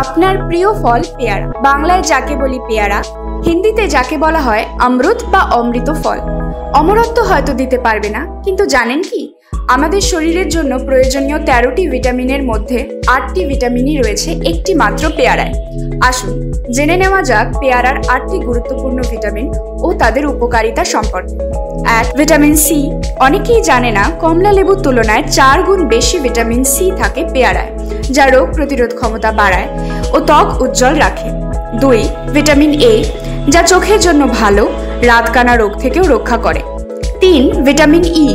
আপনার প্রিয় ফল পেয়ারা। বাংলায় যাকে বলি পেয়ারা, হিন্দিতে যাকে বলা হয় অমৃত বা অমৃত ফল। অমরত্ব হয়তো দিতে পারবে না, কিন্তু জানেন কি, আমাদের শরীরের জন্য প্রয়োজনীয় 13টি ভিটামিনের মধ্যে 8টি ভিটামিনই রয়েছে একটি মাত্র পেয়ারায়। আসুন জেনে নেওয়া যাক পেয়ারার 8টি গুরুত্বপূর্ণ ভিটামিন ও তাদের উপকারিতা সম্পর্কে। 1. Vitamin C. অনেকেই জানে না, কমলা লেবুর তুলনায় 4 গুণ বেশি ভিটামিন সি থাকে পেয়ারায়, যা রোগ প্রতিরোধ ক্ষমতা বাড়ায় ও ত্বক উজ্জ্বল রাখে। 2. ভিটামিন এ, যা চোখের জন্য ভালো, রাতকানা রোগ থেকেও রক্ষা করে। 3. ভিটামিন ই,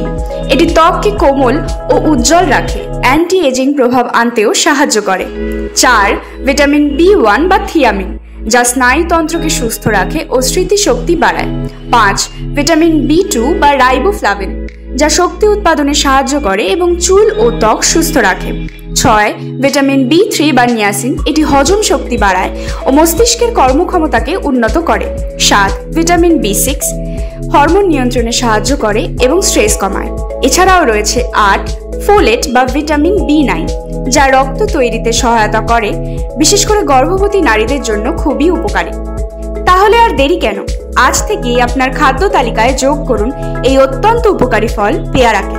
এটি ত্বককে কোমল ও উজ্জ্বল রাখে, অ্যান্টি এজিং প্রভাব আনতেও সাহায্য করে। 4. ভিটামিন বি1 বা থিয়ামিন, যা স্নায়ুতন্ত্রকে সুস্থ রাখে ও স্মৃতিশক্তি বাড়ায়। 5. ভিটামিন বি2 বা রাইবোফ্লাভিন, যা শক্তি উৎপাদনে সাহায্য করে এবং চুল ও ত্বক সুস্থ রাখে। 6. ভিটামিন বি3 বা নিয়াসিন, এটি হজম শক্তি বাড়ায় ও মস্তিষ্কের কর্মক্ষমতাকে উন্নত করে। 7. ভিটামিন বি6, হরমোন নিয়ন্ত্রণে সাহায্য করে এবং স্ট্রেস কমায়। এছাড়াও রয়েছে 8. ফোলেট বা ভিটামিন বি9, যা রক্ত তৈরিতে সহায়তা করে, বিশেষ করে গর্ভবতী নারীদের জন্য খুবই উপকারী। তাহলে আর দেরি কেন, আজ থেকেই আপনার খাদ্য তালিকায় যোগ করুন এই অত্যন্ত উপকারী ফল পেয়ারাকে।